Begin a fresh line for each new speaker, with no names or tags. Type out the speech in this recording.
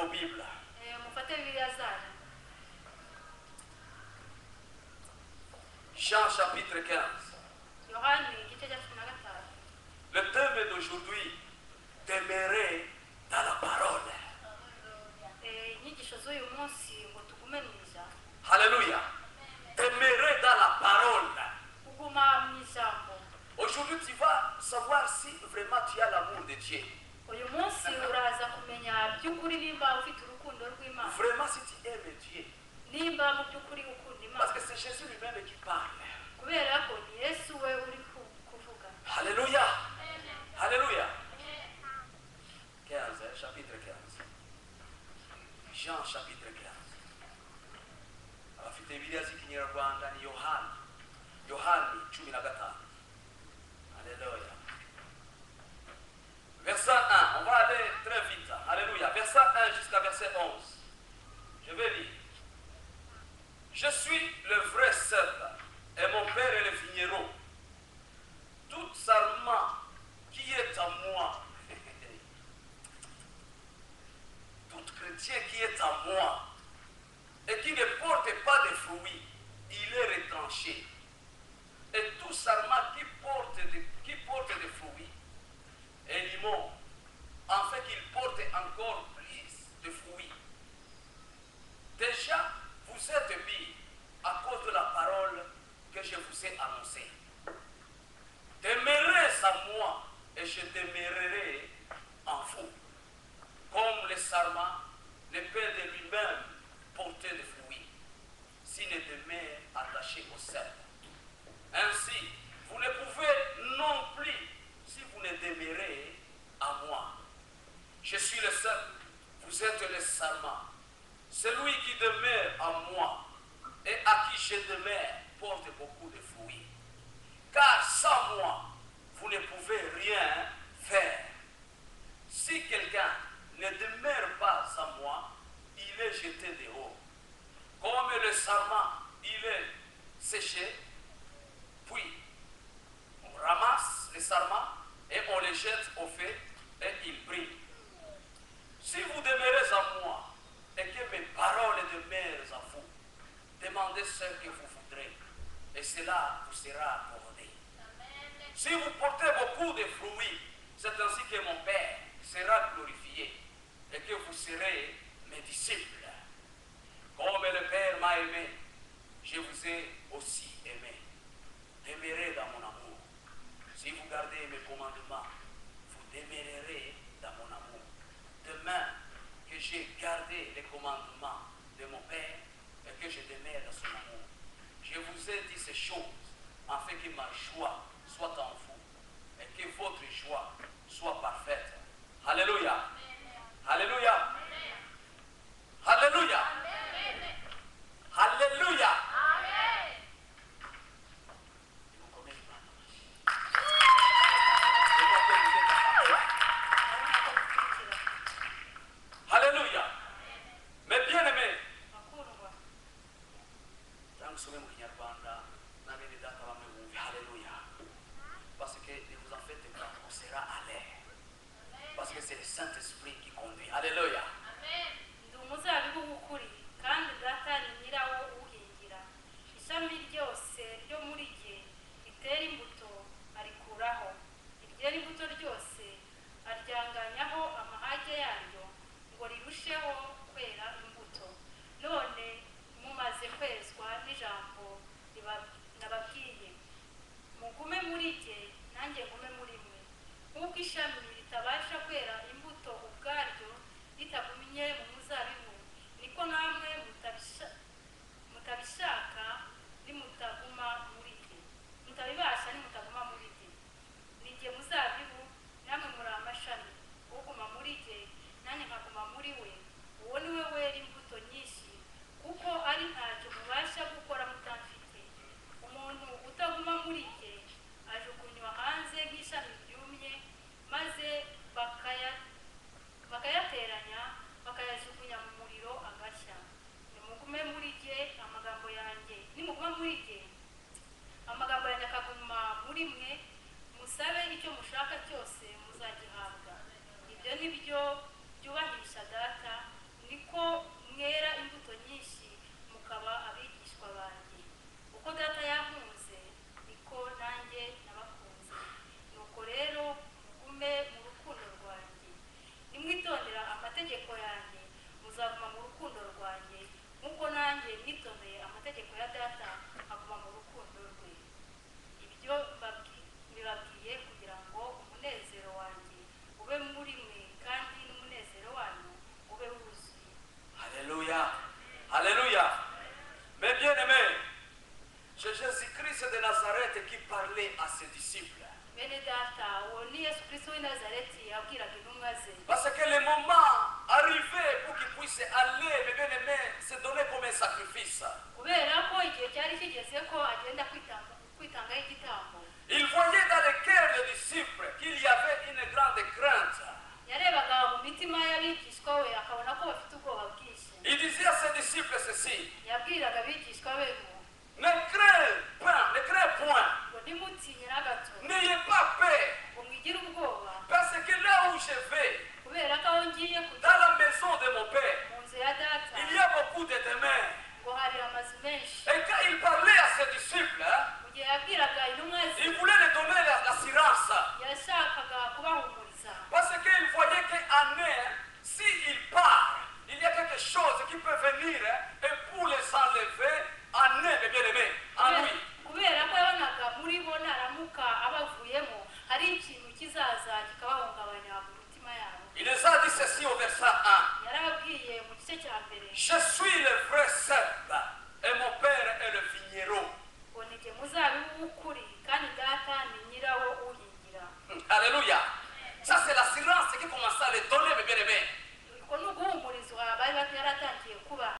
vos Bibles.
mufate bibiliya zanyu.
Jean chapitre 15.
Yohani igice cya 15.
Le thème d'aujourd'hui, demeurer dans la parole.
Inyigisho z'uyu munsi ngo tugume mu ijambo.
Alléluia. Demeurer dans la parole.
Kuguma mu ijambo.
Aujourd'hui, tu vas savoir si vraiment tu as l'amour de Dieu.
Uyu munsi uraza kumenya by'ukuri nimba ufite urukundo rw'Imana.
Vraiment si tu aimes Dieu.
Nimba mu by'ukuri ukunda Imana.
Parce que c'est Jésus lui-même qui parle.
Kubera ko ni Yesu we uri kuvuga.
Alléluia. Alléluia. 15, chapitre 15. Jean chapitre 15. Abafite Bibiliya z'ikinyarwanda ni Yohani 15. Alléluia. Verset 1, on va aller très vite. Alléluia. Verset 1 jusqu'à verset 11. Je vais lire. Je suis le vrai cep et mon père est le vigneron. Tout sarment qui est à moi, tout chrétien qui est à moi et qui ne porte pas de fruits, il est retranché. Et tout sarment qui porte des fruits est limon, afin qu'il porte encore plus de fruits. Déjà, vous êtes mis à cause de la parole que je vous ai annoncée. Demeurez en moi et je demeurerai en vous. Comme le sarment ne peut de lui-même porter de fruits, s'il ne demeure attaché au cep. Ainsi, vous ne pouvez non plus si vous ne demeurez à moi. Je suis le cep, vous êtes le sarment. Celui qui demeure en moi et à qui je demeure porte beaucoup de fruits. Car sans moi, vous ne pouvez rien faire. Si quelqu'un ne demeure pas en moi, il est jeté dehors. Comme le sarment, il est séché, puis on ramasse les sarments et on les jette au feu et ils brillent. Si vous demeurez en moi et que mes paroles demeurent en vous, demandez ce que vous voudrez et cela vous sera accordé. Si vous portez beaucoup de fruits, c'est ainsi que mon Père sera glorifié et que vous serez mes disciples. Comme le Père m'a aimé, je vous ai aussi aimé. Demeurez dans mon amour. Si vous gardez mes commandements, vous demeurerez dans mon amour. Demain que j'ai gardé les commandements de mon Père et que je demeure dans son amour, je vous ai dit ces choses afin que ma joie soit en vous et que votre joie soit parfaite. Alléluia. Alléluia. Alléluia. Alléluia. Alléluia. Mais bien aimé, alléluia. Parce que ne vous en faites pas, on sera à l'air. Parce que c'est le Saint-Esprit qui conduit. Alléluia. avait à ses disciples.
bene data uwo ni Yesu Kristo w'i Nazareti yabwiraga intumwa ze
Parce que le moment arrivait pour qu'il puisse aller, mes bien-aimés, se donner comme un sacrifice.
kubera ko igihe cyari kigeze ko agenda kwitangaho igitambo.
Il voyait dans le cœur des disciples qu'il y avait une grande crainte.
yarebaga mu mitima y'abigishwa we akabona ko bafite ubwoba bwinshi.
Il disait à ses disciples ceci:
yabwiraga abigishwa be ngo
ne craignez point,
ngo ntimutinye na gato
n'ayez pas peur,
ngo mwigire ubwoba
parce que là où je vais,
kubera ko aho ngiye
dans
kujya
la maison de mon père,
mu nzu ya data
il y a beaucoup de demeures.
ngo hari amazu menshi.
Et quand il parlait à ses disciples,
mu gihe yabwiraga intumwa ze
il voulait leur donner l'assurance.
yashakaga kubahumuriza
Parce qu'il voyait qu'en eux, s'il part, il y a quelque chose qui peut venir et pour les enlever en eux, mes bien-aimés, en lui.
kubera ko yabonaga muri bo naramuka abavuyemo hari ikintu kizaza kikabahungabanya mu mitima yabo.
Il les a dit ceci au verset 1.
yarababwiye mu gice cya mbere
Je suis le vrai cep et mon père est le vigneron.
ngo ni jye muzabibu w'ukuri kandi data ni nyirawo uhingira.
Alléluia. Ça c'est l'assurance qui commence à les donner, mes bien-aimés.
ubwo ni uguhumurizwa bari yaratangiye kuba